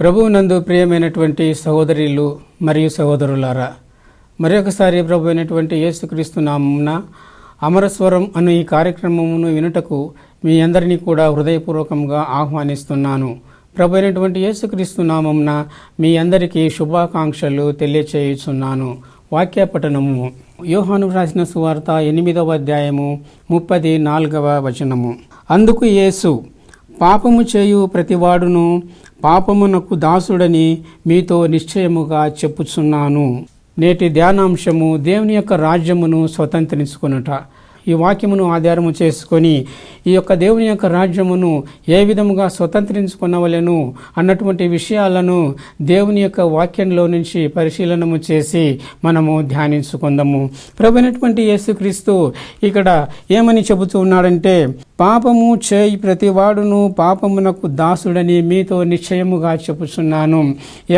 ప్రభువునందు ప్రియమైనటువంటి సహోదరులు మరియు సహోదరులారా, మరొకసారి ప్రభు అయినటువంటి యేసుక్రీస్తు నామమున అమరస్వరం అను ఈ కార్యక్రమమును వినుటకు మీ అందరినీ కూడా హృదయపూర్వకంగా ఆహ్వానిస్తున్నాను. ప్రభు అయినటువంటి యేసుక్రీస్తు నామమున మీ అందరికీ శుభాకాంక్షలు తెలియచేయుచున్నాను. వాక్య పఠనము యోహాను రాసిన సువార్త 8వ అధ్యాయము 34వ వచనము. అందుకు యేసు, పాపము చేయు ప్రతివాడును పాపమునకు దాసుడని మీతో నిశ్చయముగా చెప్పుచున్నాను. నేటి ధ్యానాంశము దేవుని యొక్క రాజ్యమును స్వతంత్రించుకొనుట. ఈ వాక్యమును ఆధారము చేసుకొని ఈ యొక్క దేవుని యొక్క రాజ్యమును ఏ విధముగా స్వతంత్రించుకొనవలెను అన్నటువంటి విషయాలను దేవుని యొక్క వాక్యంలో నుంచి పరిశీలనము చేసి మనము ధ్యానించుకుందాము. ప్రభువైనటువంటి యేసుక్రీస్తు ఇక్కడ ఏమని చెబుతూ ఉన్నాడంటే, పాపము చేయి ప్రతివాడును పాపమునకు దాసుడని మీతో నిశ్చయముగా చెప్పుచున్నాను.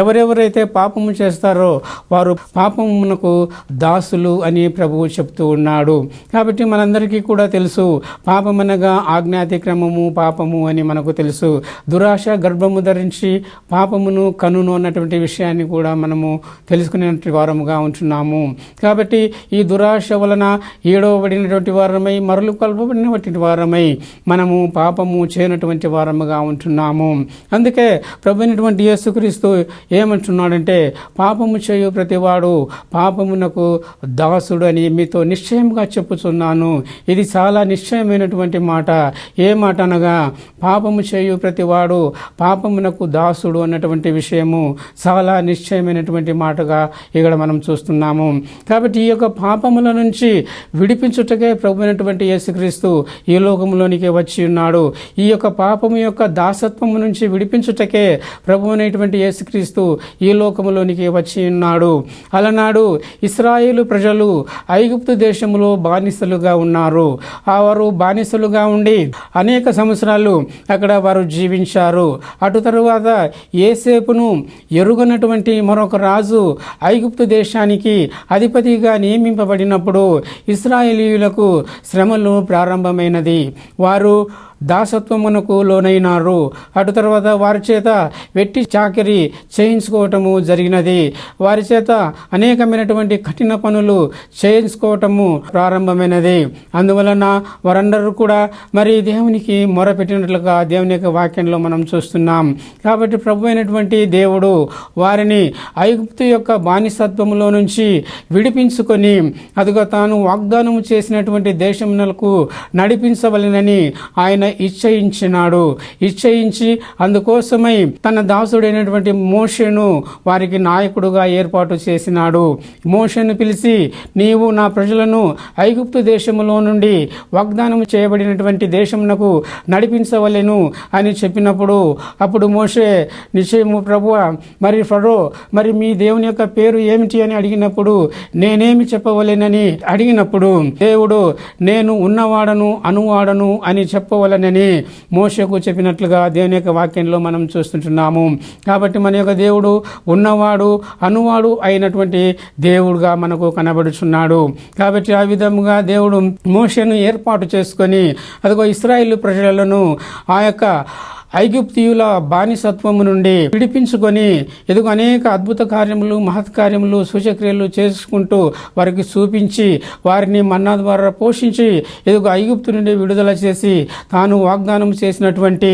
ఎవరెవరైతే పాపము చేస్తారో వారు పాపమునకు దాసులు అని ప్రభువు చెప్తూ ఉన్నాడు. కాబట్టి మనందరికీ కూడా తెలుసు, పాపమనగా ఆజ్ఞాతిక్రమము పాపము అని మనకు తెలుసు. దురాశ గర్భము ధరించి పాపమును కనును అన్నటువంటి విషయాన్ని కూడా మనము తెలుసుకునేటువంటి వారముగా ఉంటున్నాము. కాబట్టి ఈ దురాశ వలన ఏడవబడినటువంటి వారమై మరలు కలపబడినటువంటి వారమై మనము పాపము చేయనటువంటి వారముగా ఉంటున్నాము. అందుకే ప్రభువైనటువంటి యేసుక్రీస్తు ఏమంటున్నాడంటే, పాపము చేయు ప్రతివాడు పాపమునకు దాసుడు అని మీతో నిశ్చయంగా చెప్పుచున్నాను. ఇది చాలా నిశ్చయమైనటువంటి మాట. ఏ మాట అనగా, పాపము చేయు ప్రతివాడు పాపమునకు దాసుడు అన్నటువంటి విషయము చాలా నిశ్చయమైనటువంటి మాటగా ఇక్కడ మనం చూస్తున్నాము. కాబట్టి ఈ యొక్క పాపముల నుంచి విడిపించుటకే ప్రభువైనటువంటి యేసుక్రీస్తు ఈ లోకంలోనికి వచ్చి ఉన్నాడు. ఈ యొక్క పాపము యొక్క దాసత్వము నుంచి విడిపించుటకే ప్రభువైనటువంటి యేసుక్రీస్తు ఈ లోకములోనికి వచ్చి ఉన్నాడు. అలనాడు ఇశ్రాయేలు ప్రజలు ఐగుప్తు దేశములో బానిసలుగా ఉన్నారు. వారు బానిసలుగా ఉండి అనేక సంవత్సరాలు అక్కడ వారు జీవించారు. అటు తరువాత యోసేపును ఎరుగనటువంటి మరొక రాజు ఐగుప్తు దేశానికి అధిపతిగా నియమింపబడినప్పుడు ఇశ్రాయేలీయులకు శ్రమలు ప్రారంభమైనది. వారు దాసత్వమునకు లోనైనారు. అటు తర్వాత వారి చేత వెట్టి చాకిరి చేయించుకోవటము జరిగినది. వారి చేత అనేకమైనటువంటి కఠిన పనులు చేయించుకోవటము ప్రారంభమైనది. అందువలన వారందరూ కూడా మరి దేవునికి మొరపెట్టినట్లుగా దేవుని యొక్క వాక్యంలో మనం చూస్తున్నాం. కాబట్టి ప్రభు అయినటువంటి దేవుడు వారిని ఐగుప్తు యొక్క బానిసత్వములో నుంచి విడిపించుకొని అదిగో తాను వాగ్దానం చేసినటువంటి దేశమునకు నడిపించవలెనని ఆయన ఇచ్చయించి అందుకోసమై తన దాసుడైనటువంటి మోషేను వారికి నాయకుడుగా ఏర్పాటు చేసినాడు. మోషేను పిలిచి, నీవు నా ప్రజలను ఐగుప్తు దేశములో నుండి వాగ్దానం చేయబడినటువంటి దేశమునకు నడిపించవలెను అని చెప్పినప్పుడు అప్పుడు మోషే, నిశ్చయము ప్రభువా, మరి ఫరో, మరి మీ దేవుని యొక్క పేరు ఏమిటి అని అడిగినప్పుడు నేనేమి చెప్పవలెనని అడిగినప్పుడు దేవుడు, నేను ఉన్నవాడను అనువాడను అని చెప్పవలెనని మోషేకు చెప్పినట్లుగా దేవుని యొక్క వాక్యంలో మనం చూస్తుంటున్నాము. కాబట్టి మన యొక్క దేవుడు ఉన్నవాడు అనువాడు అయినటువంటి దేవుడుగా మనకు కనబడుచున్నాడు. కాబట్టి ఆ విధముగా దేవుడు మోషేను ఏర్పాటు చేసుకొని అదిగో ఇశ్రాయేలు ప్రజలను ఆ యొక్క ఐగుప్తీయుల బానిసత్వము నుండి విడిపించుకొని ఎదుగు అనేక అద్భుత కార్యములు మహత్కార్యములు సూచక్రియలు చేసుకుంటూ వారికి చూపించి వారిని మన్నా ద్వారా పోషించి ఎదుగు ఐగుప్తు నుండి విడుదల చేసి తాను వాగ్దానం చేసినటువంటి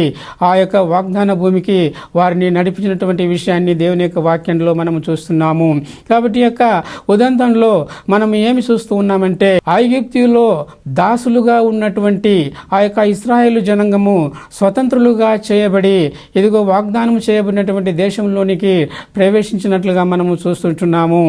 ఆ యొక్క వాగ్దాన భూమికి వారిని నడిపించినటువంటి విషయాన్ని దేవుని యొక్క వాక్యంలో మనం చూస్తున్నాము. కాబట్టి యొక్క ఉదంతంలో మనం ఏమి చూస్తూ ఉన్నామంటే, ఐగుప్తులో దాసులుగా ఉన్నటువంటి ఆ యొక్క ఇశ్రాయేలు జనాంగము స్వతంత్రులుగా చేయబడి ఇదిగో వాగ్దానం చేయబడినటువంటి దేశంలోనికి ప్రవేశించినట్లుగా మనము చూస్తుంటున్నాము.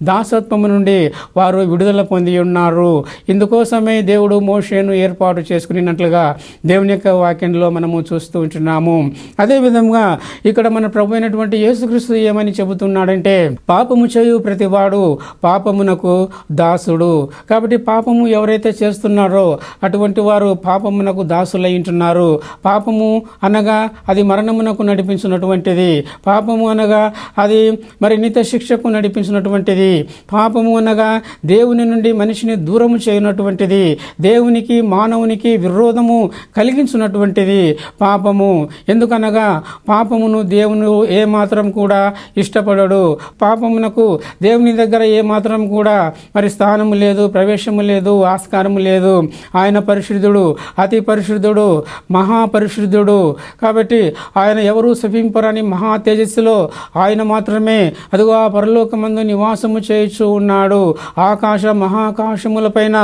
దాసత్వము నుండి వారు విడుదల పొంది ఉన్నారు. ఇందుకోసమే దేవుడు మోషేను ఏర్పాటు చేసుకున్నట్లుగా దేవుని యొక్క వాక్యంలో మనము చూస్తూ ఉంటున్నాము. అదేవిధంగా ఇక్కడ మన ప్రభు అయినటువంటి యేసుక్రీస్తు ఏమని చెబుతున్నాడంటే, పాపము చేయు ప్రతివాడు పాపమునకు దాసుడు. కాబట్టి పాపము ఎవరైతే చేస్తున్నారో అటువంటి వారు పాపమునకు దాసులై ఉంటున్నారు. పాపము అనగా అనగా అది మరణమునకు నడిపించినటువంటిది, పాపము అనగా అది మరి నిత్య శిక్షకు నడిపించినటువంటిది, పాపము అనగా దేవుని నుండి మనిషిని దూరము చేయనటువంటిది, దేవునికి మానవునికి విరోధము కలిగించినటువంటిది పాపము. ఎందుకనగా పాపమును దేవుని ఏమాత్రం కూడా ఇష్టపడడు. పాపమునకు దేవుని దగ్గర ఏమాత్రం కూడా మరి స్థానము లేదు, ప్రవేశము లేదు, ఆస్కారము లేదు. ఆయన పరిశుద్ధుడు, అతి పరిశుద్ధుడు, మహాపరిశుద్ధుడు. కాబట్టి ఆయన ఎవరు శపింపరని మహా తేజస్సులో ఆయన మాత్రమే అదిగో ఆ పరలోకమందు నివాసము చేయుచు ఉన్నాడు. ఆకాశ మహాకాశములపైన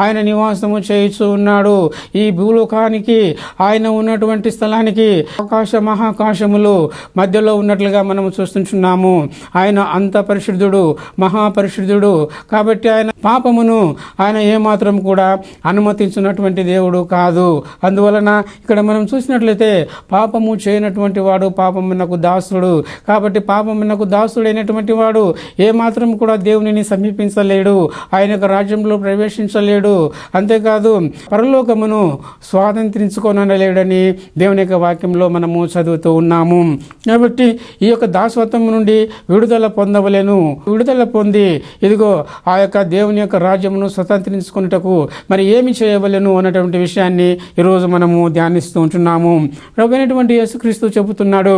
ఆయన నివాసము చేయుచు ఉన్నాడు. ఈ భూలోకానికి ఆయన ఉన్నటువంటి స్థలానికి ఆకాశ మహాకాశములు మధ్యలో ఉన్నట్లుగా మనం చూస్తున్నాము. ఆయన అంత పరిశుద్ధుడు, మహాపరిశుద్ధుడు. కాబట్టి ఆయన పాపమును ఆయన ఏమాత్రం కూడా అనుమతించినటువంటి దేవుడు కాదు. అందువలన ఇక్కడ మనం చూసినట్లయితే పాపము చేయనటువంటి వాడు పాపమునకు దాసుడు. కాబట్టి పాపమునకు దాసుడైనటువంటి వాడు ఏమాత్రం కూడా దేవునిని సమీపించలేడు, ఆయన యొక్క రాజ్యంలో ప్రవేశించలేడు. అంతేకాదు పరలోకమును స్వాతంత్రించుకోనలేడని దేవుని యొక్క వాక్యంలో మనము చదువుతూ ఉన్నాము. కాబట్టి ఈ యొక్క దాసత్వం నుండి విడుదల పొందవలెను. విడుదల పొంది ఇదిగో ఆ యొక్క దేవుని యొక్క రాజ్యమును స్వతంత్రించుకున్నటకు మరి ఏమి చేయవలెను అన్నటువంటి విషయాన్ని ఈరోజు మనము ధ్యానిస్తూ ఉంటున్నాము. ప్రభువైనటువంటి యేసుక్రీస్తు చెబుతున్నాడు,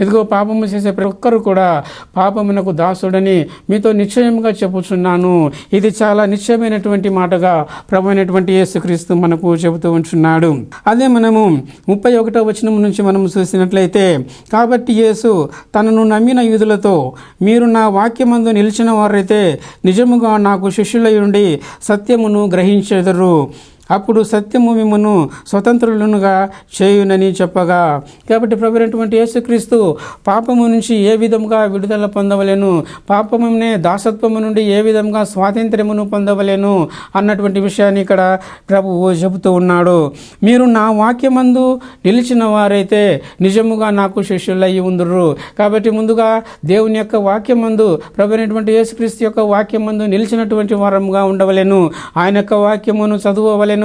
ఇదిగో పాపము చేసే ప్రతి ఒక్కరు కూడా పాపమునకు దాసుడని మీతో నిశ్చయంగా చెప్పుచున్నాను. ఇది చాలా నిశ్చయమైనటువంటి మాటగా ప్రభువైనటువంటి యేసుక్రీస్తు మనకు చెబుతూ ఉంటున్నాడు. అదే మనము 31వ వచనం నుంచి మనం చూసినట్లయితే, కాబట్టి యేసు తనను నమ్మిన యూదులతో, మీరు నా వాక్యమందు నిలిచిన వారైతే నిజముగా నాకు శిష్యులై ఉండి సత్యమును గ్రహించెదరు, అప్పుడు సత్యము మిమ్మను స్వతంత్రులనుగా చేయునని చెప్పగా. కాబట్టి ప్రభువైనటువంటి యేసుక్రీస్తు పాపము నుంచి ఏ విధంగా విడుదల పొందవలెను, పాపమునే దాసత్వము నుండి ఏ విధంగా స్వాతంత్ర్యమును పొందవలెను అన్నటువంటి విషయాన్ని ఇక్కడ ప్రభువు చెబుతూ ఉన్నాడు. మీరు నా వాక్యమందు నిలిచిన వారైతే నిజముగా నాకు శిష్యులయ్యి ఉందురు. కాబట్టి ముందుగా దేవుని యొక్క వాక్యమందు, ప్రభువైనటువంటి యేసుక్రీస్తు యొక్క వాక్యమందు నిలిచినటువంటి వారముగా ఉండవలెను. ఆయన యొక్క వాక్యమును చదువవలెను,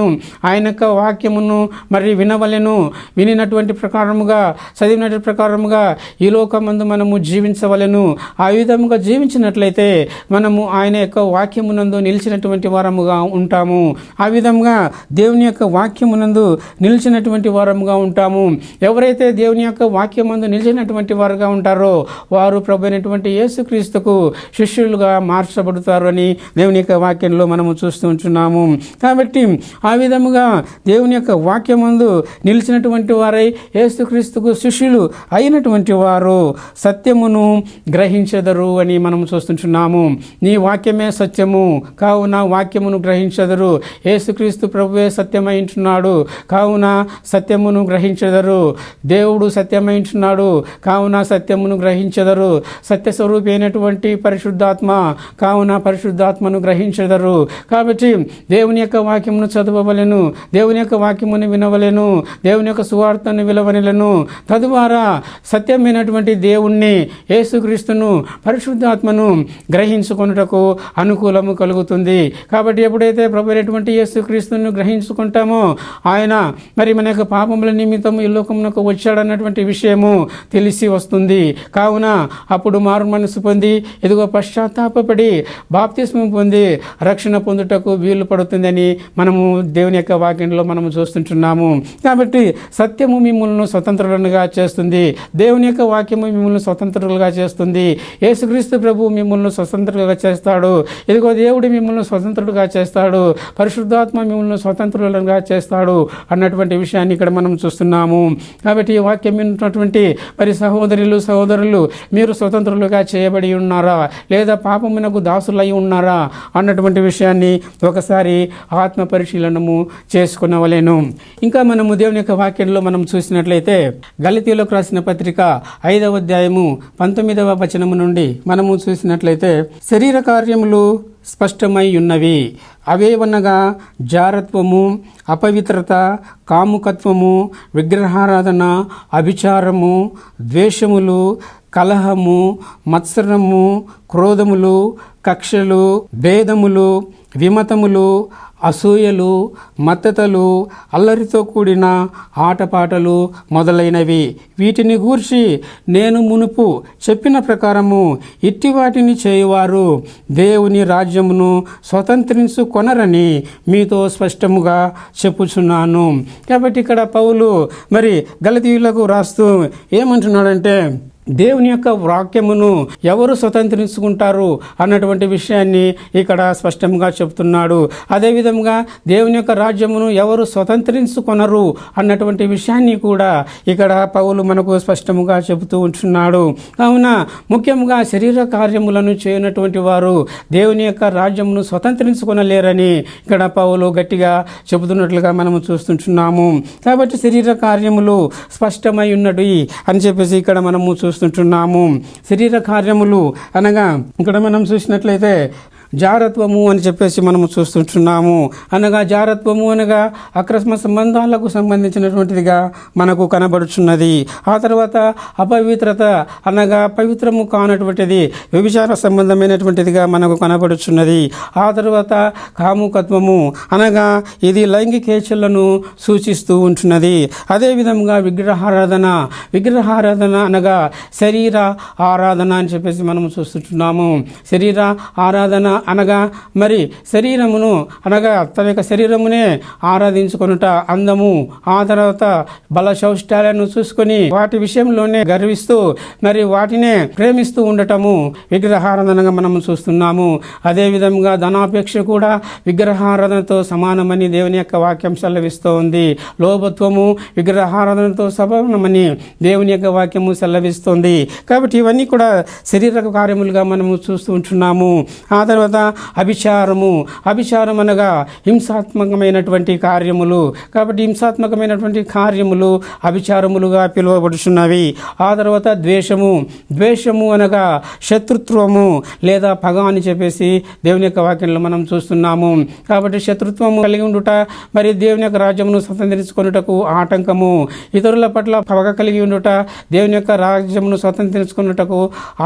ఆయన యొక్క వాక్యమును మరి వినవలెను. వినినటువంటి ప్రకారముగా, చదివినటువంటి ప్రకారముగా ఈ లోకమందు మనము జీవించవలెను. ఆ విధముగా జీవించినట్లయితే మనము ఆయన యొక్క వాక్యమునందు నిలిచినటువంటి వారముగా ఉంటాము. ఆ విధంగా దేవుని యొక్క వాక్యమునందు నిలిచినటువంటి వారముగా ఉంటాము. ఎవరైతే దేవుని యొక్క వాక్యమందు నిలిచినటువంటి వారుగా ఉంటారో వారు ప్రభువైనటువంటి యేసుక్రీస్తుకు శిష్యులుగా మార్చబడతారు అని దేవుని యొక్క వాక్యంలో మనము చూస్తూ ఉంటున్నాము. కాబట్టి ఆ విధముగా దేవుని యొక్క వాక్యమందు నిలిచినటువంటి వారై యేసుక్రీస్తుకు శిష్యులు అయినటువంటి వారు సత్యమును గ్రహించెదరు అని మనం చూస్తుంటున్నాము. నీ వాక్యమే సత్యము, కావున వాక్యమును గ్రహించెదరు. యేసుక్రీస్తు ప్రభువే సత్యమైంటున్నాడు, కావున సత్యమును గ్రహించెదరు. దేవుడు సత్యమైంటున్నాడు, కావున సత్యమును గ్రహించెదరు. సత్యస్వరూపి అయినటువంటి పరిశుద్ధాత్మ, కావున పరిశుద్ధాత్మను గ్రహించెదరు. కాబట్టి దేవుని యొక్క వాక్యమును చదవవలెను, దేవుని యొక్క వాక్యమును వినవలెను, దేవుని యొక్క సువార్తను విలవనెలను. తద్వారా సత్యమైనటువంటి దేవుణ్ణి, యేసుక్రీస్తును, పరిశుద్ధాత్మను గ్రహించుకొనుటకు అనుకూలము కలుగుతుంది. కాబట్టి ఎప్పుడైతే ప్రభువైనటువంటి యేసుక్రీస్తును గ్రహించుకుంటామో ఆయన మరి మన యొక్క పాపముల నిమిత్తం ఈ లోకమునకు వచ్చాడన్నటువంటి విషయము తెలిసి వస్తుంది. కావున అప్పుడు మారు మనసు పొంది ఎదుగో పశ్చాత్తాపడి బాప్తిస్మం పొంది రక్షణ పొందుటకు వీలు పడుతుందని మనము దేవుని యొక్క వాక్యంలో మనము చూస్తుంటున్నాము. కాబట్టి సత్యము మిమ్మల్ని స్వతంత్రులుగా చేస్తుంది, దేవుని యొక్క వాక్యము మిమ్మల్ని స్వతంత్రులుగా చేస్తుంది. యేసుక్రీస్తు ప్రభు మిమ్మల్ని స్వతంత్రులుగా చేస్తాడు. ఇదిగో దేవుడు మిమ్మల్ని స్వతంత్రులుగా చేస్తాడు, పరిశుద్ధాత్మ మిమ్మల్ని స్వతంత్రులుగా చేస్తాడు అన్నటువంటి విషయాన్ని ఇక్కడ మనం చూస్తున్నాము. కాబట్టి ఈ వాక్యం విన్నటువంటి మరి సహోదరులు మీరు స్వతంత్రులుగా చేయబడి ఉన్నారా, లేదా పాపమునకు దాసులై ఉన్నారా అన్నటువంటి విషయాన్ని ఒకసారి ఆత్మ పరిశీలనము చేసుకునవలెను. ఇంకా మనము దేవుని యొక్క వాక్యంలో మనం చూసినట్లయితే గలతీయులకు రాసిన పత్రిక 5వ అధ్యాయము 19వ వచనము నుండి మనము చూసినట్లయితే, శరీర కార్యములు స్పష్టమై ఉన్నవి. అవేవనగా జారత్వము, అపవిత్రత, కాముకత్వము, విగ్రహారాధన, అభిచారము, ద్వేషములు, కలహము, మత్సరము, క్రోధములు, కక్షలు, భేదములు, విమతములు, అసూయలు, మత్తతలు, అల్లరితో కూడిన ఆటపాటలు మొదలైనవి. వీటిని గూర్చి నేను మునుపు చెప్పిన ప్రకారము ఇట్టి వాటిని చేయువారు దేవుని రాజ్యమును స్వతంత్రించుకొనరని మీతో స్పష్టముగా చెప్పుచున్నాను. కాబట్టి ఇక్కడ పౌలు మరి గలతీయులకు రాస్తూ ఏమంటున్నాడంటే, దేవుని యొక్క వాక్యమును ఎవరు స్వతంత్రించుకుంటారు అన్నటువంటి విషయాన్ని ఇక్కడ స్పష్టంగా చెప్తున్నాడు. అదేవిధంగా దేవుని యొక్క రాజ్యమును ఎవరు స్వతంత్రించుకొనరు అన్నటువంటి విషయాన్ని కూడా ఇక్కడ పౌలు మనకు స్పష్టంగా చెబుతూ ఉంటున్నాడు. కావున ముఖ్యంగా శరీర కార్యములను చేయనటువంటి వారు దేవుని యొక్క రాజ్యమును స్వతంత్రించుకొనలేరని ఇక్కడ పౌలు గట్టిగా చెబుతున్నట్లుగా మనము చూస్తుంటున్నాము. కాబట్టి శరీర కార్యములు స్పష్టమై ఉన్నది అని చెప్పేసి ఇక్కడ మనము చూస్తుంటున్నాము. శరీర కార్యములు అనగా ఇక్కడ మనం చూసినట్లయితే జారత్వము అని చెప్పేసి మనము చూస్తుంటున్నాము. అనగా జారత్వము అనగా అక్రమ సంబంధాలకు సంబంధించినటువంటిదిగా మనకు కనబడుచున్నది. ఆ తర్వాత అపవిత్రత అనగా పవిత్రము కానటువంటిది, వ్యభిచార సంబంధమైనటువంటిదిగా మనకు కనబడుచున్నది. ఆ తర్వాత కాముకత్వము అనగా ఇది లైంగికేచ్ఛలను సూచిస్తూ ఉంటున్నది. అదేవిధంగా విగ్రహారాధన అనగా శరీర ఆరాధన అని చెప్పేసి మనము చూస్తుంటున్నాము. శరీర ఆరాధన అనగా మరి శరీరమును అనగా తన యొక్క శరీరమునే ఆరాధించుకొనుట, అందము, ఆ తర్వాత బల శౌష్టాలను చూసుకొని వాటి విషయంలోనే గర్విస్తూ మరి వాటినే ప్రేమిస్తూ ఉండటము విగ్రహారాధనగా మనము చూస్తున్నాము. అదేవిధంగా ధనాపేక్ష కూడా విగ్రహారాధనతో సమానమని దేవుని యొక్క వాక్యం సెలవిస్తూ ఉంది. లోభత్వము విగ్రహారాధనతో సమానమని దేవుని యొక్క వాక్యము సెలవిస్తుంది. కాబట్టి ఇవన్నీ కూడా శరీర కార్యములుగా మనము చూస్తూ ఉంటున్నాము. ఆ తర్వాత అభిచారం అనగా హింసాత్మకమైనటువంటి కార్యములు. కాబట్టి హింసాత్మకమైనటువంటి కార్యములు అభిచారములుగా పిలువబడుచున్నవి. ఆ తర్వాత ద్వేషము అనగా శత్రుత్వము లేదా పగ అని చెప్పేసి దేవుని యొక్క వాక్యంలో మనం చూస్తున్నాము. కాబట్టి శత్రుత్వము కలిగి ఉండుట మరి దేవుని యొక్క రాజ్యమును స్వతంత్రించుకొనుటకు ఆటంకము. ఇతరుల పట్ల పగ కలిగి ఉండుట దేవుని యొక్క రాజ్యమును స్వతంత్రించుకొనుటకు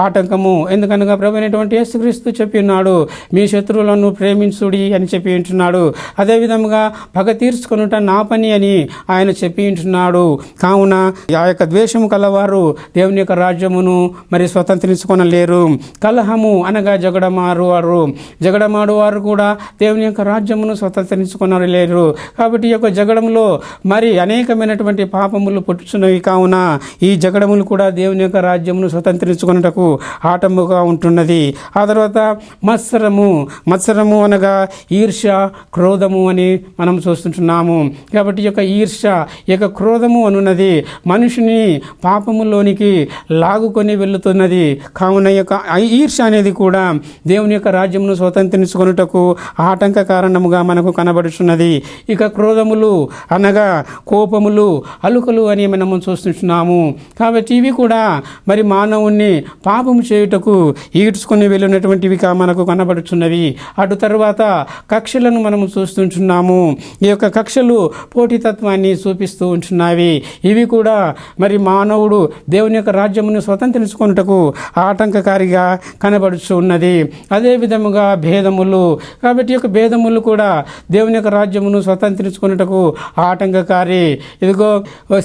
ఆటంకము. ఎందుకనగా ప్రభువైనటువంటి యేసుక్రీస్తు చెప్పి ఉన్నాడు, మీ శత్రువులను ప్రేమించుడి అని చెప్పి ఉంటున్నాడు. అదేవిధంగా పగ తీర్చుకొనుట నా పని అని ఆయన చెప్పి ఉంటున్నాడు. కావున ఆ యొక్క ద్వేషము కలవారు దేవుని యొక్క రాజ్యమును మరి స్వతంత్రించుకొనలేరు. కలహము అనగా జగడమాడువారు కూడా దేవుని యొక్క రాజ్యమును స్వతంత్రించుకొనలేరు. కాబట్టి ఈ యొక్క జగడంలో మరి అనేకమైనటువంటి పాపములు పుట్టుచున్నవి. కావున ఈ జగడములు కూడా దేవుని యొక్క రాజ్యమును స్వతంత్రించుకొనుటకు ఆటంకముగా ఉంటున్నది. ఆ తర్వాత మత్సరము అనగా ఈర్ష్య, క్రోధము అని మనం చూస్తుంటున్నాము. కాబట్టి ఈ యొక్క ఈర్ష్య, ఈ యొక్క క్రోధము అనున్నది మనుషుని పాపములోనికి లాగుకొని వెళుతున్నది. కావున ఈ యొక్క ఈర్ష్య అనేది కూడా దేవుని యొక్క రాజ్యమును స్వతంత్రించుకొనుటకు ఆటంక కారణముగా మనకు కనబడుచున్నది. ఇక క్రోధములు అనగా కోపములు, అలుకలు అని మనము చూస్తున్నాము. కాబట్టి ఇవి కూడా మరి మానవుణ్ణి పాపము చేయుటకు ఈడ్చుకొని వెళ్ళినటువంటివిగా మనకు కనబడుచున్నవి. అటు తర్వాత కక్షలను మనము చూస్తుంటున్నాము. ఈ యొక్క కక్షలు పోటీతత్వాన్ని చూపిస్తూ ఉంటున్నవి. ఇవి కూడా మరి మానవుడు దేవుని యొక్క రాజ్యమును స్వతంత్రించుకొనుటకు ఆటంకకారిగా కనబడుచు ఉన్నది. అదే విధముగా భేదములు. కాబట్టి యొక్క భేదములు కూడా దేవుని యొక్క రాజ్యమును స్వతంత్రించుకొనుటకు ఆటంకకారి. ఇదిగో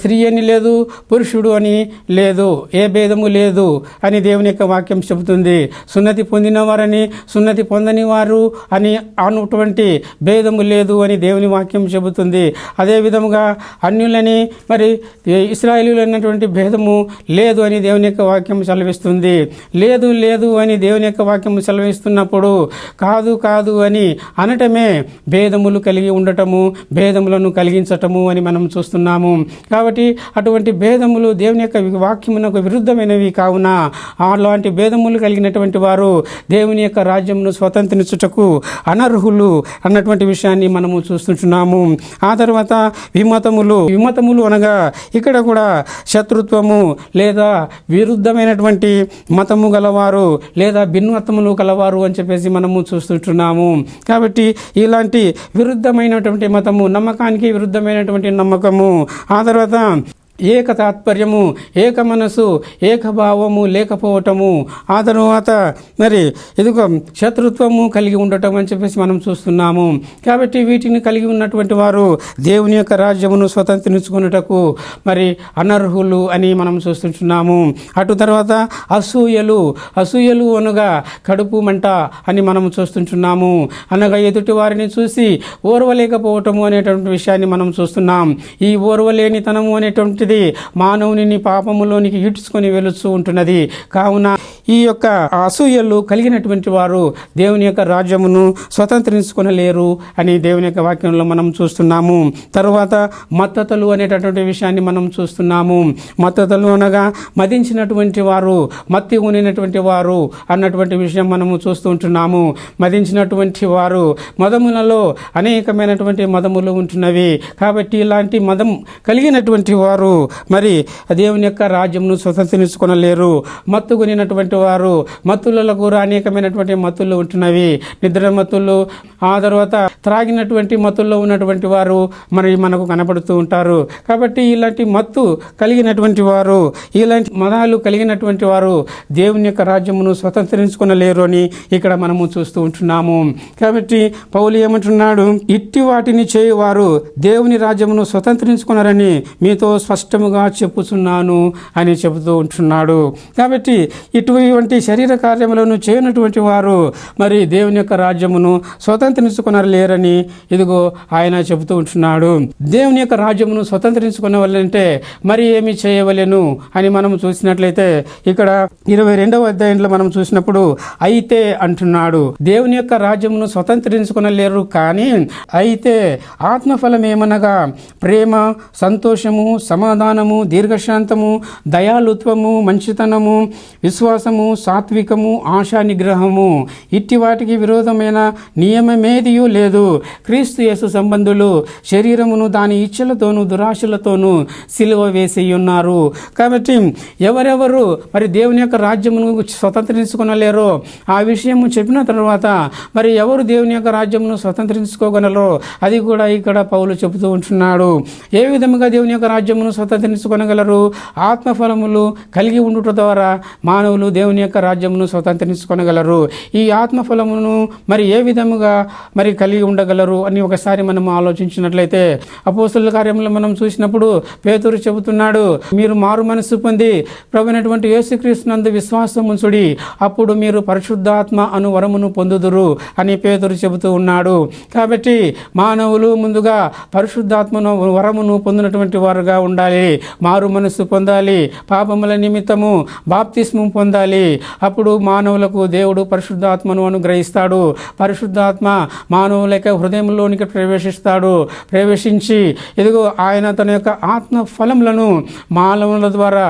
స్త్రీ అని లేదు, పురుషుడు అని లేదు, ఏ భేదము లేదు అని దేవుని యొక్క వాక్యం చెబుతుంది. సున్నతి పొందిన వారని, సున్నతి పొందని వారు అని అన్నటువంటి భేదము లేదు అని దేవుని వాక్యం చెబుతుంది. అదే విధముగా అన్యులని మరి ఇశ్రాయేలీయులు అన్నటువంటి భేదము లేదు అని దేవుని యొక్క వాక్యం సెలవిస్తుంది. లేదు అని దేవుని యొక్క వాక్యం సెలవిస్తున్నప్పుడు కాదు అని అనటమే భేదములు కలిగి ఉండటము, భేదములను కలిగించటము అని మనం చూస్తున్నాము. కాబట్టి అటువంటి భేదములు దేవుని యొక్క వాక్యమునకు విరుద్ధమైనవి. కావున అలాంటి భేదములు కలిగినటువంటి వారు దేవుని యొక్క రాజ్యమును స్వతంత్రించుటకు అనర్హులు అన్నటువంటి విషయాన్ని మనము చూస్తుంటున్నాము. ఆ తర్వాత విమతములు అనగా ఇక్కడ కూడా శత్రుత్వము లేదా విరుద్ధమైనటువంటి మతము గలవారు లేదా భిన్నత్వములు గలవారు అని చెప్పేసి మనము చూస్తుంటున్నాము. కాబట్టి ఇలాంటి విరుద్ధమైనటువంటి మతము, నమ్మకానికి విరుద్ధమైనటువంటి నమ్మకము, ఆ తర్వాత ఏక తాత్పర్యము, ఏక మనసు, ఏకభావము లేకపోవటము, ఆ తర్వాత మరి ఇదిగో శత్రుత్వము కలిగి ఉండటం అని చెప్పేసి మనం చూస్తున్నాము. కాబట్టి వీటిని కలిగి ఉన్నటువంటి వారు దేవుని యొక్క రాజ్యమును స్వతంత్రించుకున్నటకు మరి అనర్హులు అని మనం చూస్తుంటున్నాము. అటు తర్వాత అసూయలు అనగా కడుపు మంట అని మనం చూస్తుంటున్నాము. అనగా ఎదుటి వారిని చూసి ఓర్వలేకపోవటము అనేటువంటి విషయాన్ని మనం చూస్తున్నాం. ఈ ఓర్వలేనితనము అనేటువంటిది మానవుని పాపములోనికి ఈడ్చుకొని వెలుస్తూ ఉంటున్నది. కావున ఈ యొక్క అసూయలు కలిగినటువంటి వారు దేవుని యొక్క రాజ్యమును స్వతంత్రించుకొనలేరు అని దేవుని యొక్క వాక్యంలో మనం చూస్తున్నాము. తరువాత మత్తతలు అనేటటువంటి విషయాన్ని మనం చూస్తున్నాము. మత్తతలు అనగా మదించినటువంటి వారు, మత్తి ఉనినటువంటి వారు అన్నటువంటి విషయం మనము చూస్తూ ఉంటున్నాము. మదించినటువంటి వారు, మదములలో అనేకమైనటువంటి మదములు ఉంటున్నవి. కాబట్టి ఇలాంటి మదం కలిగినటువంటి వారు మరి దేవుని యొక్క రాజ్యమును స్వతంత్రించుకొనలేరు. మత్తుగునినటువంటి వారు, మత్తులలో కూడా అనేకమైనటువంటి మత్తులు ఉంటున్నవి. నిద్ర మత్తులు, ఆ తర్వాత త్రాగినటువంటి మత్తుల్లో ఉన్నటువంటి వారు మరి మనకు కనపడుతూ ఉంటారు. కాబట్టి ఇలాంటి మత్తు కలిగినటువంటి వారు, ఇలాంటి మదాలు కలిగినటువంటి వారు దేవుని యొక్క రాజ్యమును స్వతంత్రించుకొనలేరు అని ఇక్కడ మనము చూస్తూ ఉంటున్నాము. కాబట్టి పౌలు ఏమంటున్నాడు, ఇట్టి వాటిని చేయువారు దేవుని రాజ్యమును స్వతంత్రించుకున్నారని మీతో స్పష్టముగా చెప్పుచున్నాను అని చెబుతూ ఉంటున్నాడు. కాబట్టి ఇటువంటి శరీర కార్యములను చేయనటువంటి వారు మరి దేవుని యొక్క రాజ్యమును స్వతంత్రించుకొనలేరని ఇదిగో ఆయన చెబుతూ ఉంటున్నాడు. దేవుని యొక్క రాజ్యమును స్వతంత్రించుకునేవాళ్ళంటే మరి ఏమి చేయవలెను అని మనం చూసినట్లయితే ఇక్కడ 22వ అధ్యాయంలో మనం చూసినప్పుడు అయితే అంటున్నాడు. దేవుని యొక్క రాజ్యమును స్వతంత్రించుకొనలేరు, కానీ అయితే ఆత్మఫలం ఏమనగా ప్రేమ, సంతోషము, సమాధానము, దీర్ఘశాంతము, దయాళుత్వము, మంచితనము, విశ్వాసము, సాత్వికము, ఆశా నిగ్రహము. ఇట్టి వాటికి విరోధమైన నియమమేదియూ లేదు. క్రీస్తు యేసు సంబంధులు శరీరమును దాని ఇచ్చలతోనూ దురాశలతోనూ సిలువ వేసి ఉన్నారు. కాబట్టి ఎవరెవరు మరి దేవుని యొక్క రాజ్యమును స్వతంత్రించుకొనలేరో ఆ విషయము చెప్పిన తర్వాత మరి ఎవరు దేవుని యొక్క రాజ్యమును స్వతంత్రించుకోగలరో అది కూడా ఇక్కడ పౌలు చెబుతూ ఉంటున్నాడు. ఏ విధముగా దేవుని యొక్క రాజ్యమును స్వతంత్రించుకొనగలరు? ఆత్మఫలములు కలిగి ఉండుట ద్వారా మానవులు దేవుని యొక్క రాజ్యమును స్వతంత్రించుకొనగలరు. ఈ ఆత్మఫలమును మరి ఏ విధముగా మరి కలిగి ఉండగలరు అని ఒకసారి మనం ఆలోచించినట్లయితే అపోస్తలుల కార్యములు మనం చూసినప్పుడు పేతురు చెబుతున్నాడు, మీరు మారు మనస్సు పొంది ప్రభువైనటువంటి యేసుక్రీస్తునందు విశ్వాసం ఉంచుడి, అప్పుడు మీరు పరిశుద్ధాత్మ అను వరమును పొందుదురు అని పేతురు చెబుతూ ఉన్నాడు. కాబట్టి మానవులు ముందుగా పరిశుద్ధాత్మను వరమును పొందినటువంటి వారుగా ఉండాలి. మారు మనస్సు పొందాలి, పాపముల నిమిత్తము బాప్తిస్మం పొందాలి. అప్పుడు మానవులకు దేవుడు పరిశుద్ధాత్మను అనుగ్రహిస్తాడు. పరిశుద్ధాత్మ మానవుల యొక్క హృదయంలోనికి ప్రవేశించి ఇదిగో ఆయన తన యొక్క ఆత్మ ఫలములను మానవుల ద్వారా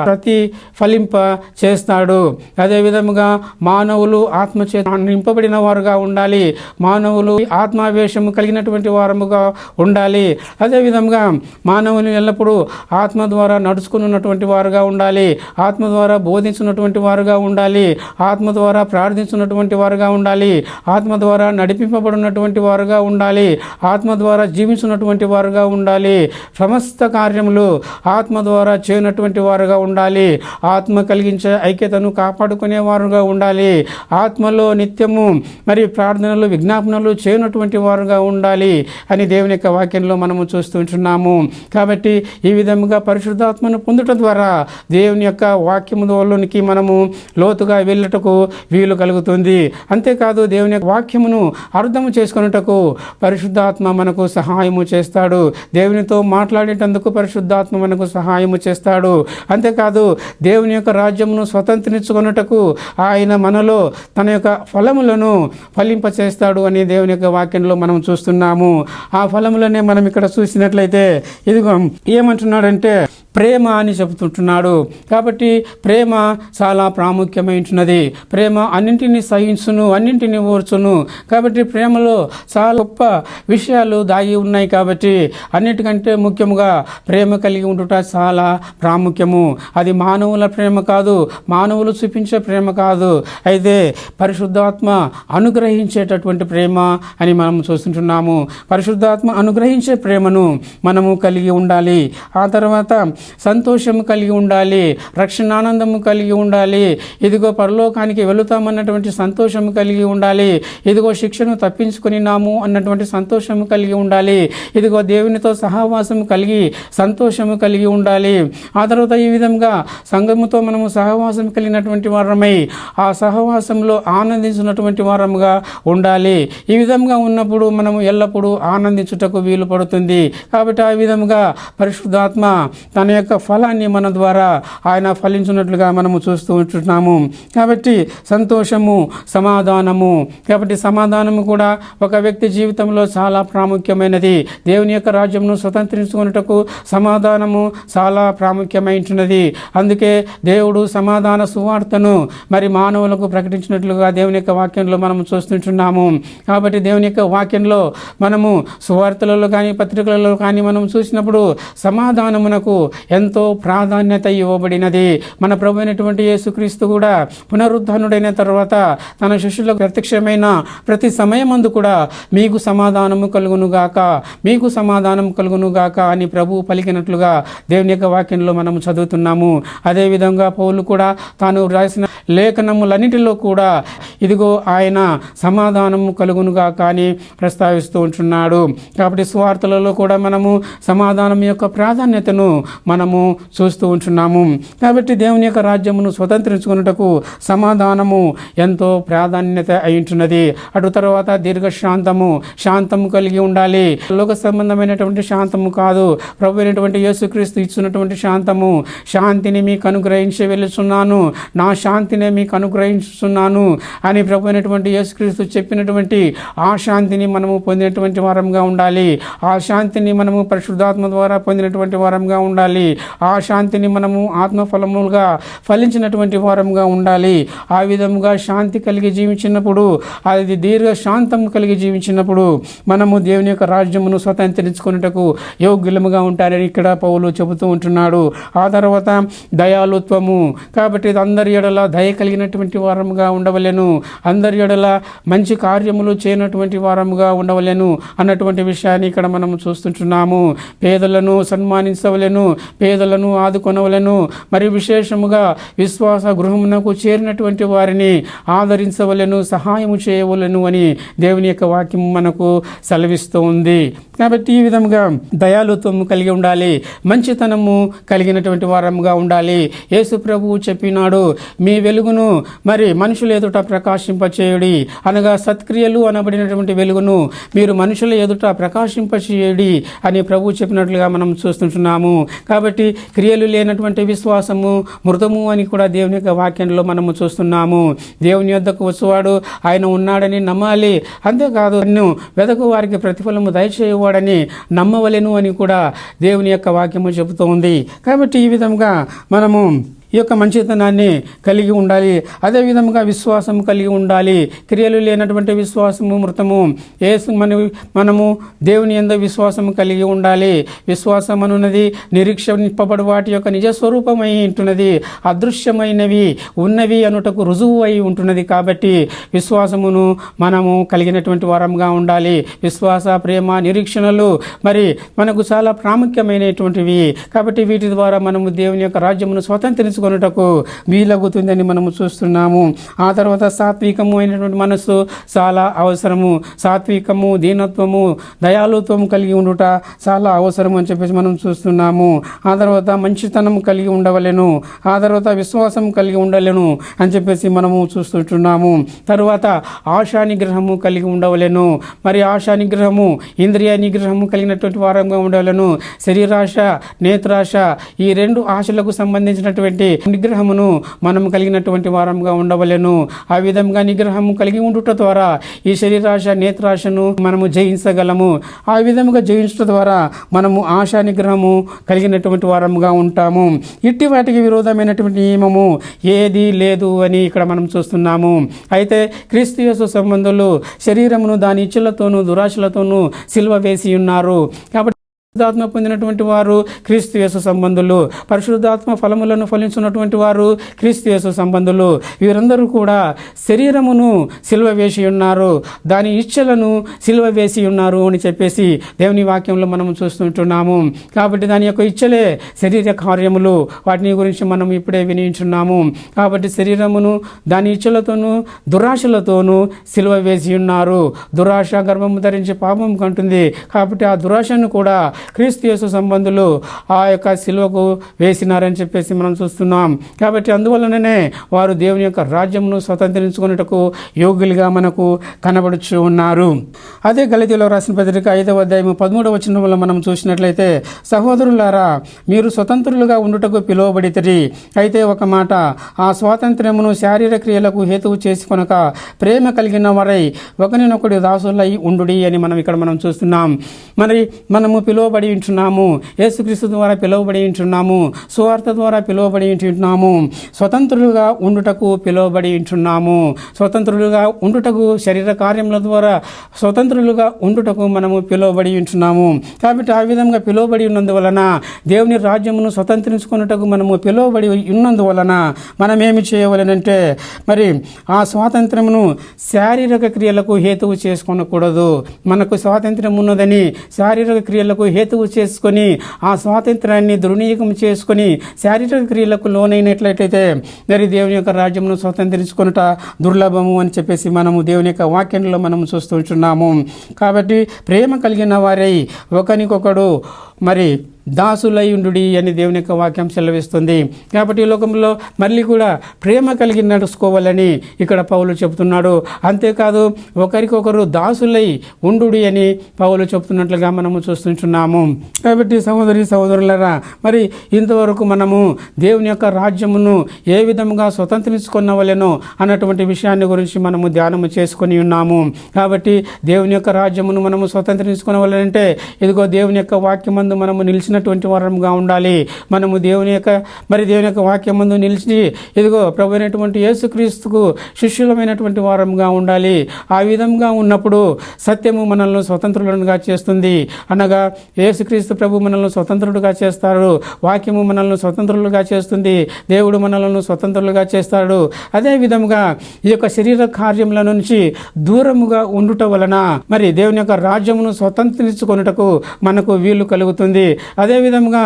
ఫలింప చేస్తాడు. అదే విధముగా మానవులు ఆత్మచేత నింపబడిన వారుగా ఉండాలి. మానవులు ఆత్మావేశము కలిగినటువంటి వారముగా ఉండాలి. అదే విధంగా మానవులు ఎల్లప్పుడూ ఆత్మ ద్వారా నడుచుకున్నటువంటి వారుగా ఉండాలి. ఆత్మ ద్వారా బోధించినటువంటి వారుగా ఉండాలి. ఆత్మ ద్వారా ప్రార్థించినటువంటి వారుగా ఉండాలి. ఆత్మ ద్వారా నడిపింపబడినటువంటి వారుగా ఉండాలి. ఆత్మ ద్వారా జీవించినటువంటి వారుగా ఉండాలి. సమస్త కార్యములు ఆత్మ ద్వారా చేయనటువంటి వారుగా ఉండాలి. ఆత్మ కలిగించే ఐక్యతను కాపాడుకునే వారుగా ఉండాలి. ఆత్మలో నిత్యము మరి ప్రార్థనలు, విజ్ఞాపనలు చేయనటువంటి వారుగా ఉండాలి అని దేవుని యొక్క వాక్యంలో మనము చూస్తుంటున్నాము. కాబట్టి ఈ విధముగా పరిశుద్ధాత్మను పొందుట ద్వారా దేవుని యొక్క వాక్యములోనికి మనము లోతుగా వెళ్ళటకు వీలు కలుగుతుంది. అంతేకాదు దేవుని యొక్క వాక్యమును అర్థము చేసుకొనుటకు పరిశుద్ధాత్మ మనకు సహాయము చేస్తాడు. దేవునితో మాట్లాడేటందుకు పరిశుద్ధాత్మ మనకు సహాయము చేస్తాడు. అంతేకాదు దేవుని యొక్క రాజ్యమును స్వతంత్రించుకొనుటకు ఆయన మనలో తన యొక్క ఫలములను ఫలింప చేస్తాడు అని దేవుని యొక్క వాక్యంలో మనం చూస్తున్నాము. ఆ ఫలములనే మనం ఇక్కడ చూసినట్లయితే ఇదిగో ఏమంటున్నాడంటే ప్రేమ అని చెబుతుంటున్నాడు. కాబట్టి ప్రేమ చాలా ప్రాముఖ్యమైనది. ప్రేమ అన్నింటినీ సహించును, అన్నింటినీ ఓర్చును. కాబట్టి ప్రేమలో చాలా గొప్ప విషయాలు దాగి ఉన్నాయి. కాబట్టి అన్నిటికంటే ముఖ్యముగా ప్రేమ కలిగి ఉండుట చాలా ప్రాముఖ్యము. అది మానవుల ప్రేమ కాదు, మానవులు చూపించే ప్రేమ కాదు, అయితే పరిశుద్ధాత్మ అనుగ్రహించేటటువంటి ప్రేమ అని మనం చూస్తుంటున్నాము. పరిశుద్ధాత్మ అనుగ్రహించే ప్రేమను మనము కలిగి ఉండాలి. ఆ తర్వాత తర్వాత సంతోషము కలిగి ఉండాలి, రక్షణానందము కలిగి ఉండాలి, ఇదిగో పరలోకానికి వెళుతామన్నటువంటి సంతోషము కలిగి ఉండాలి, ఇదిగో శిక్షను తప్పించుకునినాము అన్నటువంటి సంతోషము కలిగి ఉండాలి, ఇదిగో దేవునితో సహవాసము కలిగి సంతోషము కలిగి ఉండాలి. ఆ తర్వాత ఈ విధంగా సంఘముతో మనము సహవాసం కలిగినటువంటి వారమై ఆ సహవాసంలో ఆనందించినటువంటి వారముగా ఉండాలి. ఈ విధంగా ఉన్నప్పుడు మనము ఎల్లప్పుడూ ఆనందించుటకు వీలు పడుతుంది. కాబట్టి ఆ విధంగా పరిశుద్ధాత్మ తన యొక్క ఫలాన్ని మన ద్వారా ఆయన ఫలించినట్లుగా మనము చూస్తూ ఉంటున్నాము. కాబట్టి సంతోషము, సమాధానము. కాబట్టి సమాధానము కూడా ఒక వ్యక్తి జీవితంలో చాలా ప్రాముఖ్యమైనది. దేవుని యొక్క రాజ్యమును స్వతంత్రించుకున్నటకు సమాధానము చాలా ప్రాముఖ్యమైనది. అందుకే దేవుడు సమాధాన సువార్తను మరి మానవులకు ప్రకటించినట్లుగా దేవుని యొక్క వాక్యంలో మనము చూస్తుంటున్నాము. కాబట్టి దేవుని యొక్క వాక్యంలో మనము సువార్తలలో కానీ పత్రికలలో కానీ మనం చూసినప్పుడు సమాధానమునకు ఎంతో ప్రాధాన్యత ఇవ్వబడినది. మన ప్రభు అయినటువంటి యేసుక్రీస్తు కూడా పునరుద్ధానుడైన తర్వాత తన శిష్యులకు ప్రత్యక్షమైన ప్రతి సమయమందు కూడా మీకు సమాధానము కలుగునుగాక, మీకు సమాధానం కలుగునుగాక అని ప్రభు పలికినట్లుగా దేవుని యొక్క వాక్యంలో మనం చదువుతున్నాము. అదేవిధంగా పౌలు కూడా తాను రాసిన లేఖనములన్నిటిలో కూడా ఇదిగో ఆయన సమాధానము కలుగునుగాక అని ప్రస్తావిస్తూ ఉంటున్నాడు. కాబట్టి స్వార్థలలో కూడా మనము సమాధానం యొక్క ప్రాధాన్యతను మనము చూస్తూ ఉంటున్నాము. కాబట్టి దేవుని యొక్క రాజ్యమును స్వతంత్రించుకున్నటకు సమాధానము ఎంతో ప్రాధాన్యత అయి ఉంటున్నది. అటు తర్వాత దీర్ఘశాంతము, శాంతము కలిగి ఉండాలి. లోక సంబంధమైనటువంటి శాంతము కాదు, ప్రభు అయినటువంటి యేసుక్రీస్తు ఇచ్చినటువంటి శాంతము. శాంతిని మీకు అనుగ్రహించి వెళుచున్నాను, నా శాంతిని మీకు అనుగ్రహించుతున్నాను అని ప్రభు అయినటువంటి యేసుక్రీస్తు చెప్పినటువంటి ఆ శాంతిని మనము పొందినటువంటి వారంగా ఉండాలి. ఆ శాంతిని మనము పరిశుద్ధాత్మ ద్వారా పొందినటువంటి వారంగా ఉండాలి. ఆ శాంతిని మనము ఆత్మఫలములుగా ఫలించినటువంటి వారంగా ఉండాలి. ఆ విధముగా శాంతి కలిగి జీవించినప్పుడు, అది దీర్ఘ శాంతం కలిగి జీవించినప్పుడు మనము దేవుని యొక్క రాజ్యమును స్వతంత్రించుకున్నటకు యోగ్యులముగా ఉంటారని ఇక్కడ పౌలు చెబుతూ ఉంటున్నాడు. ఆ తర్వాత దయాలుత్వము. కాబట్టి అందరి ఎడల దయ కలిగినటువంటి వారముగా ఉండవలెను, అందరి ఎడల మంచి కార్యములు చేయనటువంటి వారముగా ఉండవలెను అన్నటువంటి విషయాన్ని ఇక్కడ మనము చూస్తుంటున్నాము. పేదలను సన్మానించవలెను, పేదలను ఆదుకొనవలెను, మరి విశేషముగా విశ్వాస గృహమునకు చేరినటువంటి వారిని ఆదరించవలెను, సహాయము చేయవలెను అని దేవుని యొక్క వాక్యం మనకు సెలవిస్తూ ఉంది. కాబట్టి ఈ విధంగా దయాలుత్వము కలిగి ఉండాలి, మంచితనము కలిగినటువంటి వారముగా ఉండాలి. యేసు ప్రభువు చెప్పినాడు, మీ వెలుగును మరి మనుషుల ఎదుట ప్రకాశింపచేయుడి, అనగా సత్క్రియలు అనబడినటువంటి వెలుగును మీరు మనుషుల ఎదుట ప్రకాశింపచేయుడి అని ప్రభు చెప్పినట్లుగా మనం చూస్తుంటున్నాము. కాబట్టి క్రియలు లేనటువంటి విశ్వాసము మృతము అని కూడా దేవుని యొక్క వాక్యంలో మనము చూస్తున్నాము. దేవుని యొద్దకు వచ్చేవాడు ఆయన ఉన్నాడని నమ్మాలి, అంతేకాదు నిన్ను వెదకు వారికి ప్రతిఫలము దయచేయవాడని నమ్మవలెను అని కూడా దేవుని యొక్క వాక్యము చెబుతూ ఉంది. కాబట్టి ఈ విధంగా మనము ఈ యొక్క మంచితనాన్ని కలిగి ఉండాలి. అదేవిధంగా విశ్వాసం కలిగి ఉండాలి. క్రియలు లేనటువంటి విశ్వాసము మృతము. మనము దేవుని యందు విశ్వాసము కలిగి ఉండాలి. విశ్వాసం అనున్నది నిరీక్షింపబడు వాటి యొక్క నిజస్వరూపమై ఉంటున్నది, అదృశ్యమైనవి ఉన్నవి అనుటకు రుజువు అయి ఉంటున్నది. కాబట్టి విశ్వాసమును మనము కలిగినటువంటి వారంగా ఉండాలి. విశ్వాస, ప్రేమ, నిరీక్షణలు మరి మనకు చాలా ప్రాముఖ్యమైనటువంటివి. కాబట్టి వీటి ద్వారా మనము దేవుని యొక్క రాజ్యమును స్వతంత్రించుకున్నటకు వీలవుతుందని మనము చూస్తున్నాము. ఆ తర్వాత సాత్వికము అయినటువంటి మనస్సు చాలా అవసరము. సాత్వికము, దీనత్వము, దయాలుత్వము కలిగి ఉండుట చాలా అవసరం అని చెప్పేసి మనం చూస్తున్నాము. ఆ తర్వాత మంచితనం కలిగి ఉండవలెను, ఆ తర్వాత విశ్వాసం కలిగి ఉండలేను అని చెప్పేసి మనము చూస్తుంటున్నాము. తరువాత ఆశా నిగ్రహము కలిగి ఉండవలెను. మరి ఆశా నిగ్రహము, ఇంద్రియ నిగ్రహము కలిగినటువంటి వారంగా ఉండవలెను. శరీరాశ, నేత్రాశ, ఈ రెండు ఆశలకు సంబంధించినటువంటి నిగ్రహమును మనం కలిగినటువంటి వారంగా ఉండవలెను. ఆ విధంగా నిగ్రహము కలిగి ఉండుట ద్వారా ఈ శరీరాశ, నేత్రాశను మనము జయించగలము. ఆ విధముగా జయించడం ద్వారా మనము ఆశా నిగ్రహము కలిగినటువంటి వారంగా ఉంటాము. ఇట్టి వాటికి విరోధమైనటువంటి నియమము ఏది లేదు అని ఇక్కడ మనం చూస్తున్నాము. అయితే క్రీస్తు యేసు సంబంధులు శరీరమును దాని ఇచ్చులతోనూ దురాశలతోనూ సిలువ వేసి ఉన్నారు. కాబట్టి పరిశుద్ధాత్మ పొందినటువంటి వారు క్రీస్తు యేసు సంబంధులు, పరిశుద్ధాత్మ ఫలములను ఫలించున్నటువంటి వారు క్రీస్తు యేసు సంబంధులు. వీరందరూ కూడా శరీరమును సిలువ వేసి ఉన్నారు, దాని ఇచ్చలను సిలువ వేసి ఉన్నారు అని చెప్పేసి దేవుని వాక్యంలో మనం చూస్తుంటున్నాము. కాబట్టి దాని యొక్క ఇచ్చలే శరీర కార్యములు, వాటిని గురించి మనం ఇప్పుడే వినించున్నాము. కాబట్టి శరీరమును దాని ఇచ్చలతోనూ దురాశలతోనూ సిలువ వేసి ఉన్నారు. దురాశ గర్భము ధరించి పాపం కంటుంది. కాబట్టి ఆ దురాశను కూడా క్రీస్తు యేసు సంబంధులు ఆ యొక్క సిలువకు వేసినారని చెప్పేసి మనం చూస్తున్నాం. కాబట్టి అందువలననే వారు దేవుని యొక్క రాజ్యమును స్వతంత్రించుకున్నటకు యోగ్యులుగా మనకు కనబడుచు ఉన్నారు. అదే గలతీయులకు రాసిన పత్రిక 5వ అధ్యాయం 13వ వచనంలో మనం చూసినట్లయితే, సహోదరులారా, మీరు స్వతంత్రులుగా ఉండుటకు పిలువబడితిరి. అయితే ఒక మాట, ఆ స్వాతంత్ర్యమును శారీరక క్రియలకు హేతువు చేసుకొనక ప్రేమ కలిగిన వారై ఒకరినొకడు దాసులై ఉండుడి అని మనం చూస్తున్నాం. మరి మనము పిలువబడి ఉంటున్నాము, యేసుక్రీస్తు ద్వారా పిలువబడి ఉంటున్నాము, సువార్త ద్వారా పిలువబడి ఉంటున్నాము, స్వతంత్రులుగా ఉండుటకు పిలువబడి ఉంటున్నాము. స్వతంత్రులుగా ఉండుటకు శరీర కార్యముల ద్వారా స్వతంత్రులుగా ఉండుటకు మనము పిలువబడి ఉంటున్నాము. కాబట్టి ఆ విధంగా పిలువబడి ఉన్నందువలన, దేవుని రాజ్యమును స్వతంత్రించుకున్నటకు మనము పిలువబడి ఉన్నందువలన మనం ఏమి చేయవలనంటే, మరి ఆ స్వాతంత్రమును శారీరక క్రియలకు హేతువు చేసుకొనకూడదు. మనకు స్వాతంత్ర్యం ఉన్నదని శారీరక క్రియలకు హేతువు చేసుకొని ఆ స్వాతంత్రాన్ని దుర్వినియోగం చేసుకొని శారీరక క్రియలకు లోనైనట్లయితే మరి దేవుని యొక్క రాజ్యమును స్వతంత్రించుకొనుట దుర్లభము అని చెప్పేసి మనము దేవుని యొక్క వాక్యంలో మనం చూస్తున్నాము. కాబట్టి ప్రేమ కలిగిన వారై ఒకరికొకడు మరి దాసులై ఉండుడి అని దేవుని యొక్క వాక్యం సెలవిస్తుంది. కాబట్టి ఈ లోకంలో మళ్ళీ కూడా ప్రేమ కలిగి నడుచుకోవాలని ఇక్కడ పౌలు చెబుతున్నాడు. అంతేకాదు ఒకరికొకరు దాసులై ఉండుడి అని పౌలు చెబుతున్నట్లుగా మనము చూస్తున్నాము. కాబట్టి సహోదరులారా, మరి ఇంతవరకు మనము దేవుని యొక్క రాజ్యమును ఏ విధంగా స్వతంత్రించుకున్నవలెనో అన్నటువంటి విషయాన్ని గురించి మనము ధ్యానము చేసుకొని ఉన్నాము. కాబట్టి దేవుని యొక్క రాజ్యమును మనము స్వతంత్రించుకునవలనంటే ఇదిగో దేవుని యొక్క వాక్యమందు మనము నిలిచినటువంటి వారంగా ఉండాలి. మనము దేవుని యొక్క వాక్యమందు నిలిచి ఇదిగో ప్రభు అయినటువంటి యేసుక్రీస్తుకు శిష్యులమైనటువంటి వారంగా ఉండాలి. ఆ విధంగా ఉన్నప్పుడు సత్యము మనల్ని స్వతంత్రులుగా చేస్తుంది. అనగా యేసుక్రీస్తు ప్రభు మనల్ని స్వతంత్రులుగా చేస్తారు, వాక్యము మనల్ని స్వతంత్రులుగా చేస్తుంది, దేవుడు మనల్ని స్వతంత్రులుగా చేస్తాడు. అదే విధంగా ఈ యొక్క శరీర కార్యముల నుంచి దూరముగా ఉండుట వలన మరి దేవుని యొక్క రాజ్యమును స్వతంత్రించుకొనుటకు మనకు వీలు కలుగుతుంది. అదేవిధంగా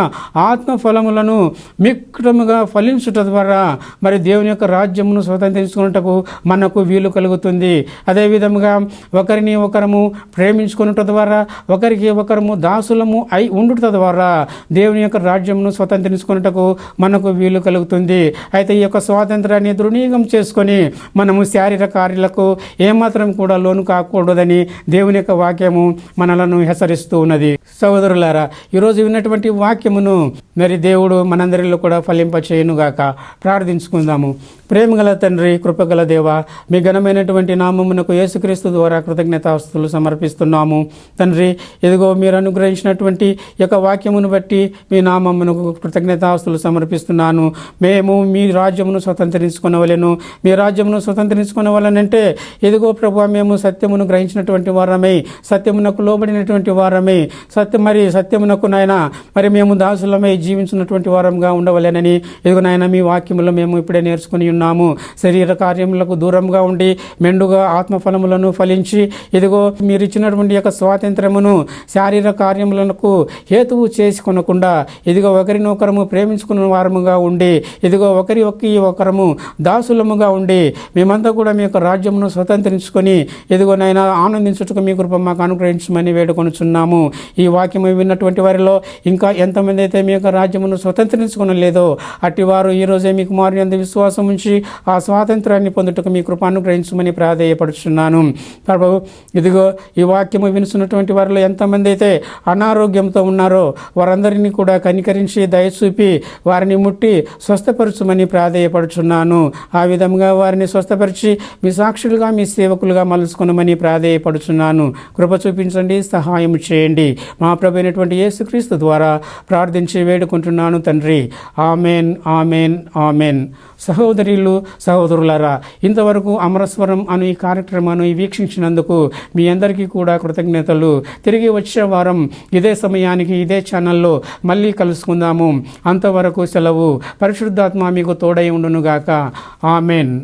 ఆత్మ ఫలములను మిక్రముగా ఫలించుట ద్వారా మరి దేవుని యొక్క రాజ్యమును స్వతంత్రించుకున్నటకు మనకు వీలు కలుగుతుంది. అదేవిధంగా ఒకరిని ఒకరము ప్రేమించుకున్నట ద్వారా, ఒకరికి ఒకరము దాసులము అయి ఉండుట ద్వారా దేవుని యొక్క రాజ్యమును స్వతంత్రించుకున్నటకు మనకు వీలు కలుగుతుంది. అయితే ఈ యొక్క స్వాతంత్రాన్ని దుర్వినియోగం చేసుకొని మనము శారీరక కార్యాలకు ఏమాత్రం కూడా లోను కాకూడదని దేవుని యొక్క వాక్యము మనలను హెచ్చరిస్తూ ఉన్నది. సహోదరులారా, ఈరోజు విన్నటువంటి వాక్యమును మరి దేవుడు మనందరిలో కూడా ఫలింపచేయునుగాక. ప్రార్థించుకుందాము. ప్రేమగల తండ్రి, కృపగల దేవ, మీ ఘనమైనటువంటి నామమునకు యేసుక్రీస్తు ద్వారా కృతజ్ఞతాస్తుతులు సమర్పిస్తున్నాము. తండ్రి, ఇదిగో మీరు అనుగ్రహించినటువంటి యొక్క వాక్యమును బట్టి మీ నామమునకు కృతజ్ఞతాస్తుతులు సమర్పిస్తున్నాను. మేము మీ రాజ్యమును స్వతంత్రించుకునవలెను. మీ రాజ్యమును స్వతంత్రించుకునవలనంటే ఇదిగో ప్రభువా, మేము సత్యమును గ్రహించినటువంటి వారమై, సత్యమునకు లోబడినటువంటి వారమై, సత్యమునకు నాయన మరి మేము దాసులమై జీవించినటువంటి వారంగా ఉండవలెనని ఇదిగో నాయన మీ వాక్యములో మేము ఇప్పుడే నేర్చుకుని ఉన్నాము. శరీర కార్యములకు దూరంగా ఉండి మెండుగా ఆత్మఫలములను ఫలించి ఇదిగో మీరు ఇచ్చినటువంటి యొక్క స్వాతంత్రమును శారీరక కార్యములకు హేతువు చేసుకొనకుండా ఇదిగో ఒకరినొకరము ప్రేమించుకున్న వారముగా ఉండి ఇదిగో ఒకరము దాసులముగా ఉండి మేమంతా కూడా మీ యొక్క రాజ్యమును స్వతంత్రించుకొని ఇదిగో నాయన ఆనందించుటకు మీ కృప మాకు అనుగ్రహించమని వేడుకొనుచున్నాము. ఈ వాక్యము విన్నటువంటి వారిలో ఇంకా ఎంతమంది అయితే మీ యొక్క రాజ్యమును స్వతంత్రించుకునలేదో అట్టివారు ఈరోజే మీకు మారినందు విశ్వాసం ఉంచి ఆ స్వాతంత్రాన్ని పొందుటకు మీ కృప అనుగ్రహించమని ప్రాధేయపడుచున్నాను. ప్రభు, ఇదిగో ఈ వాక్యము వినుచున్నటువంటి వారిలో ఎంతమంది అయితే అనారోగ్యంతో ఉన్నారో వారందరినీ కూడా కనికరించి దయచూపి వారిని ముట్టి స్వస్థపరచుమని ప్రాధేయపడుచున్నాను. ఆ విధంగా వారిని స్వస్థపరిచి మీ సాక్షులుగా మీ సేవకులుగా మలుచుకునమని ప్రాధేయపడుచున్నాను. కృప చూపించండి, సహాయం చేయండి. మా ప్రభు అయినటువంటి యేసుక్రీస్తు ద్వారా ప్రార్థించి వేడుకుంటున్నాను తండ్రి. Amen, amen, amen. సహోదరి సహోదరులు సహోదరులారా, ఇంతవరకు అమరస్వరం అను ఈ కార్యక్రమాన్ని వీక్షించినందుకు మీ అందరికీ కూడా కృతజ్ఞతలు. తిరిగి వచ్చే వారం ఇదే సమయానికి ఇదే ఛానల్లో మళ్ళీ కలుసుకుందాము. అంతవరకు సెలవు. పరిశుద్ధాత్మ మీకు తోడై ఉండునుగాక. ఆమెన్.